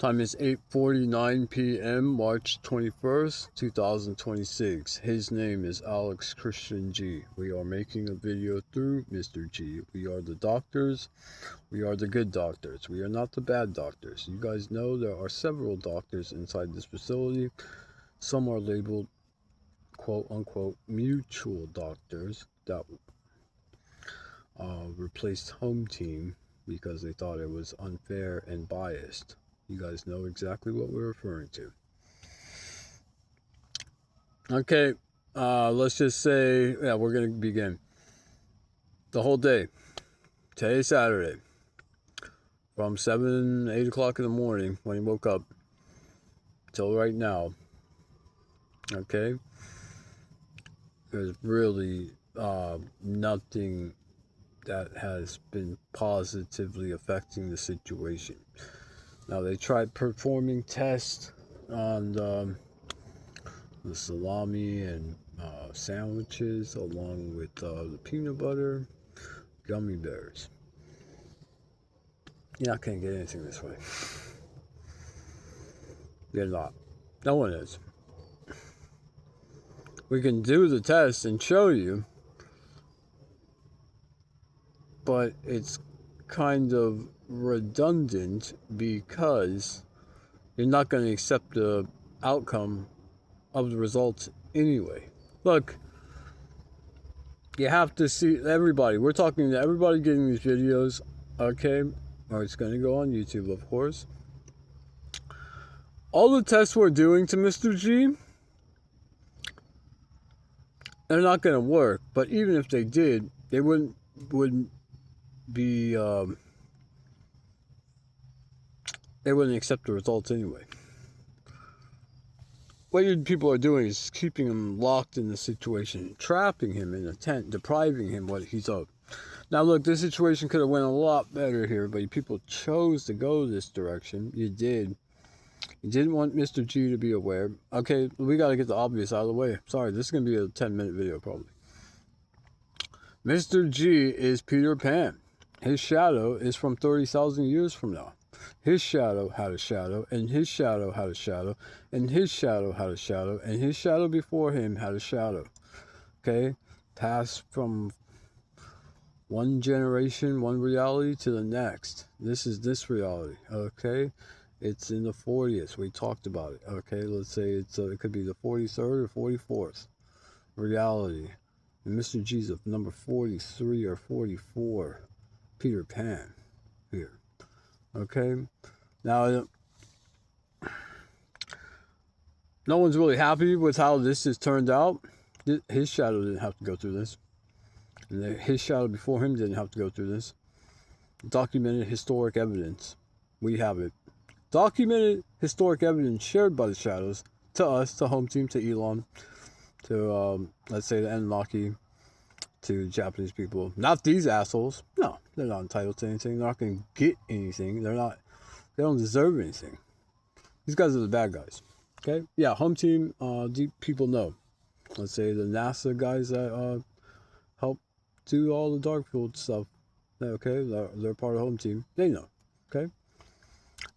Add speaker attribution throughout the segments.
Speaker 1: Time is 8:49 p.m. March 21st, 2026. His name is Alex Christian G. We are making a video through Mr. G. We are the doctors. We are the good doctors. We are not the bad doctors. You guys know there are several doctors inside this facility. Some are labeled quote unquote mutual doctors that replaced Home Team because they thought it was unfair and biased. You guys know exactly what we're referring to. Okay, let's just say, yeah, we're going to begin. The whole day. Today's Saturday. From 7, 8 o'clock in the morning when he woke up till right now. Okay? There's really nothing that has been positively affecting the situation. Now, they tried performing tests on the salami and sandwiches along with the peanut butter gummy bears. You're not going to get anything this way. You're not. No one is. We can do the test and show you, but it's kind of redundant because you're not going to accept the outcome of the results anyway. Look, you have to see everybody. We're talking to everybody getting these videos, okay? Or it's going to go on YouTube, of course. All the tests we're doing to Mr. G, they're not going to work. But even if they did, they wouldn't be they wouldn't accept the results anyway. What you people are doing is keeping him locked in the situation, trapping him in a tent, depriving him what he's owed. Now look, this situation could have went a lot better here, but people chose to go this direction. You did. You didn't want Mr. G to be aware. Okay, we got to get the obvious out of the way. Sorry, this is going to be a 10-minute video probably. Mr. G is Peter Pan. His shadow is from 30,000 years from now. His shadow had a shadow, and his shadow had a shadow, and his shadow had a shadow, and his shadow before him had a shadow. Okay? Passed from one generation, one reality to the next. This is this reality. Okay? It's in the 40th. We talked about it. Okay? Let's say it could be the 43rd or 44th reality. And Mr. G's of number 43 or 44. Peter Pan. Here. Okay? Now, no one's really happy with how this has turned out. His shadow didn't have to go through this. And his shadow before him didn't have to go through this. Documented historic evidence. We have it. Documented historic evidence shared by the shadows to us, to Home Team, to Elon, to, let's say, the Anunnaki, to Japanese people. Not these assholes. No, they're not entitled to anything. They're not going to get anything. They don't deserve anything. These guys are the bad guys. Okay? Yeah, Home Team, people know. Let's say the NASA guys that help do all the dark field stuff. Okay? They're part of Home Team. They know. Okay?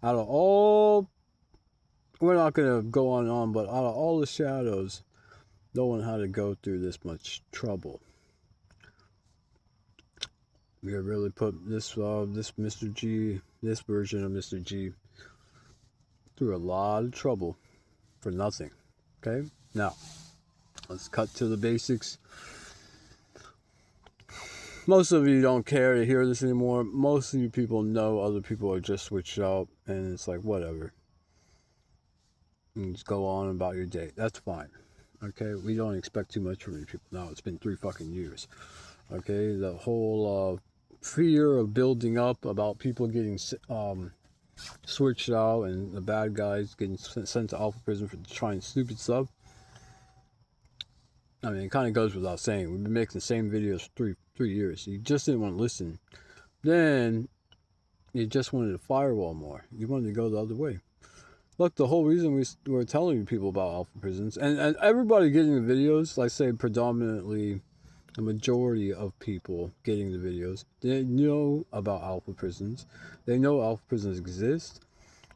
Speaker 1: Out of all, we're not going to go on and on, but out of all the shadows, no one had to go through this much trouble. We have really put this Mr. G, this version of Mr. G, through a lot of trouble for nothing. Okay? Now, let's cut to the basics. Most of you don't care to hear this anymore. Most of you people know other people are just switched out, and it's like, whatever. You just go on about your day. That's fine. Okay? We don't expect too much from you people now. It's been 3 fucking years. Okay? The whole fear of building up about people getting switched out and the bad guys getting sent to Alpha Prison for trying stupid stuff. I mean, it kind of goes without saying. We've been making the same videos for 3 years. You just didn't want to listen. Then you just wanted to firewall more. You wanted to go the other way. Look, the whole reason we were telling you people about Alpha Prisons, and everybody getting the videos, like I say, predominantly the majority of people getting the videos, they know about Alpha Prisons. They know Alpha Prisons exist.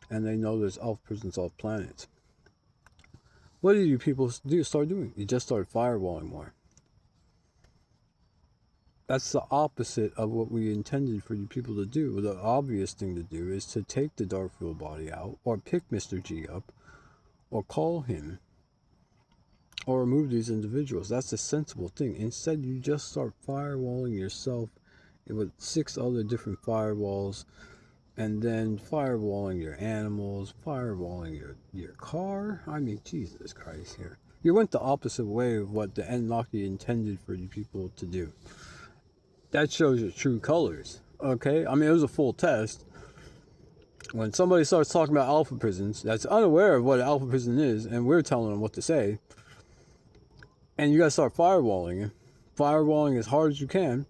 Speaker 1: and they know there's alpha prisons off planets. What do you people start doing? You just start firewalling more. That's the opposite of what we intended for you people to do. The obvious thing to do is to take the Darkfield body out, or pick Mr. G up, or call him, or remove these individuals. That's the sensible thing. Instead, you just start firewalling yourself with 6 other different firewalls, and then firewalling your animals, firewalling your car. I mean, Jesus Christ here. You went the opposite way of what the Anunnaki intended for you people to do. That shows your true colors, okay? I mean, it was a full test. When somebody starts talking about alpha prisons, that's unaware of what an alpha prison is, and we're telling them what to say, and you guys start firewalling as hard as you can,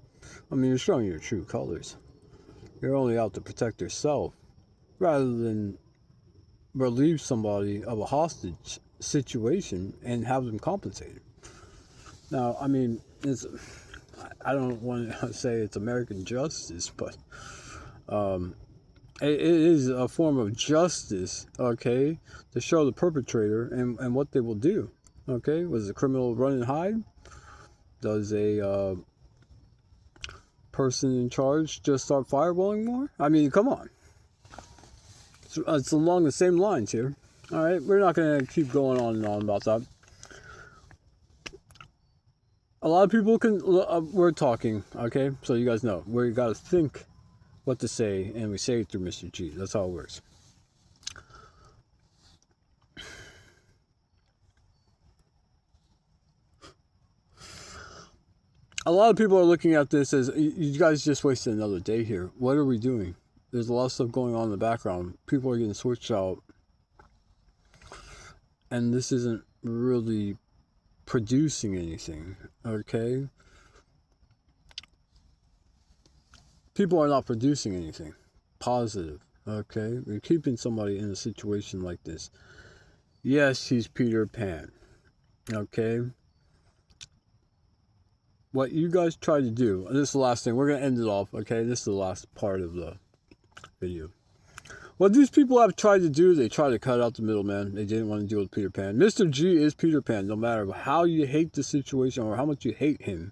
Speaker 1: I mean, you're showing your true colors. You're only out to protect yourself, rather than relieve somebody of a hostage situation and have them compensated. Now, I mean, I don't want to say it's American justice, but it is a form of justice, okay, to show the perpetrator and what they will do, okay? Was the criminal run and hide? Does a person in charge just start firewalling more? I mean, come on. It's along the same lines here. All right, we're not going to keep going on and on about that. A lot of people we're talking, okay? So you guys know, we got to think what to say, and we say it through Mr. G. That's how it works. A lot of people are looking at this as, you guys just wasted another day here. What are we doing? There's a lot of stuff going on in the background. People are getting switched out. And this isn't really producing anything, okay? People are not producing anything positive, okay? We're keeping somebody in a situation like this. Yes, he's Peter Pan, okay? What you guys try to do, and this is the last thing, we're going to end it off, okay? This is the last part of the video. What these people have tried to do, they try to cut out the middleman. They didn't want to deal with Peter Pan. Mr. G is Peter Pan. No matter how you hate the situation or how much you hate him,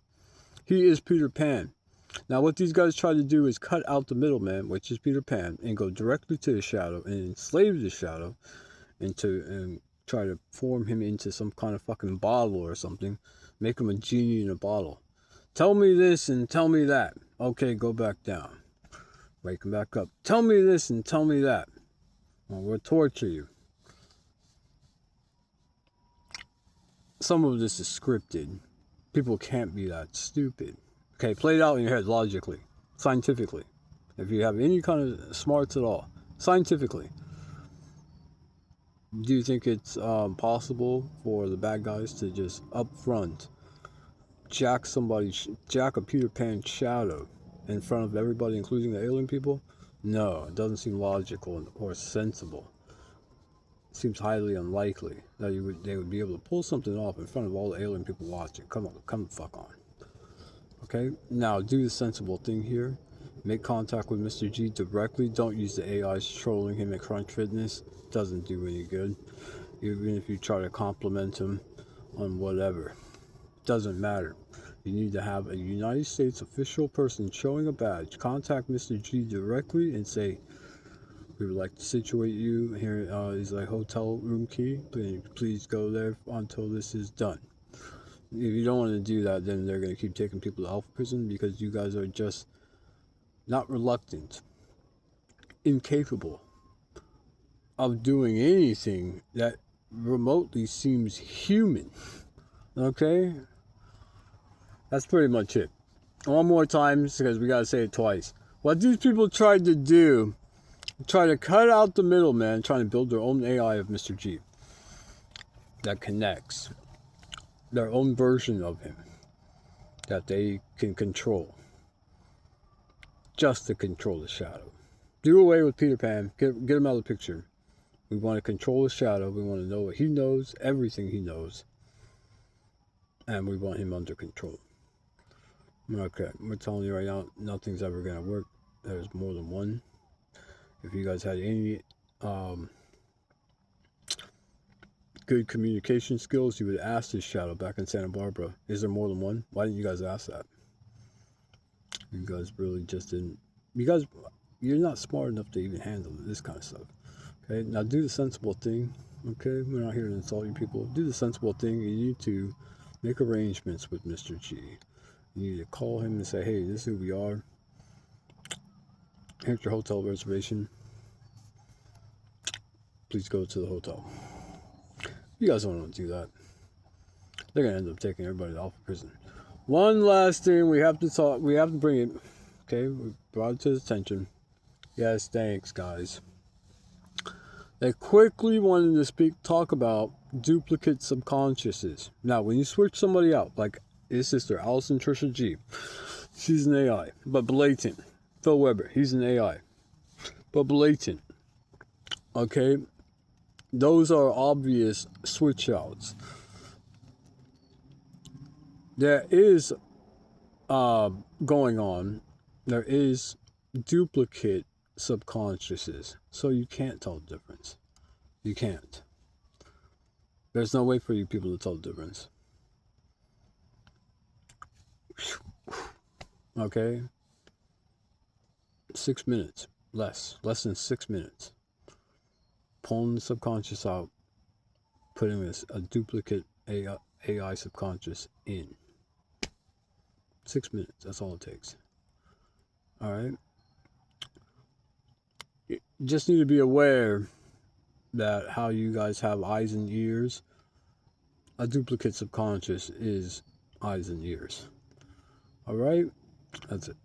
Speaker 1: he is Peter Pan. Now, what these guys try to do is cut out the middleman, which is Peter Pan, and go directly to the shadow and enslave the shadow and try to form him into some kind of fucking bottle or something. Make him a genie in a bottle. Tell me this and tell me that. Okay, go back down. Wake him back up. Tell me this and tell me that. Well, we'll torture you. Some of this is scripted. People can't be that stupid. Okay, play it out in your head logically, scientifically. If you have any kind of smarts at all, scientifically. Do you think it's possible for the bad guys to just up front jack a Peter Pan shadow in front of everybody, including the alien people? No, it doesn't seem logical or sensible. It seems highly unlikely that they would be able to pull something off in front of all the alien people watching. Come the fuck on. Okay, now do the sensible thing here. Make contact with Mr. G directly. Don't use the AIs trolling him at Crunch Fitness. Doesn't do any good. Even if you try to compliment him on whatever. Doesn't matter. You need to have a United States official person showing a badge. Contact Mr. G directly and say, we would like to situate you. Here is a hotel room key. Please go there until this is done. If you don't want to do that, then they're going to keep taking people to Alpha Prison because you guys are just not reluctant, incapable of doing anything that remotely seems human. Okay? That's pretty much it. One more time, because we got to say it twice. What these people tried to do, try to cut out the middleman, trying to build their own AI of Mr. G that connects. Their own version of him that they can control. Just to control the shadow. Do away with Peter Pan. Get him out of the picture. We want to control the shadow. We want to know what he knows, everything he knows. And we want him under control. Okay, we're telling you right now, nothing's ever going to work. There's more than one. If you guys had any um, good communication skills, you would ask this shadow back in Santa Barbara, is there more than one? Why didn't you guys ask that? You guys really just didn't. You guys, you're not smart enough to even handle this kind of stuff. Okay, now do the sensible thing. Okay, we're not here to insult you people. Do the sensible thing. You need to make arrangements with Mr. G. You need to call him and say, hey, this is who we are. Here's your hotel reservation. Please go to the hotel. You guys don't want to do that. They're going to end up taking everybody off of prison. One last thing we have to talk. We have to bring it. Okay, we brought it to his attention. Yes, thanks, guys. They quickly wanted to talk about duplicate subconsciouses. Now, when you switch somebody out, like his sister, Allison Trisha G, she's an AI, but blatant. Phil Weber, he's an AI, but blatant. Okay? Those are obvious switch outs. There is going on, there is duplicate subconsciouses, so you can't tell the difference. You can't. There's no way for you people to tell the difference. Okay? 6 minutes. Less than 6 minutes. Pulling the subconscious out, putting a duplicate AI subconscious in. 6 minutes, that's all it takes. Alright? You just need to be aware that how you guys have eyes and ears, a duplicate subconscious is eyes and ears. Alright? That's it.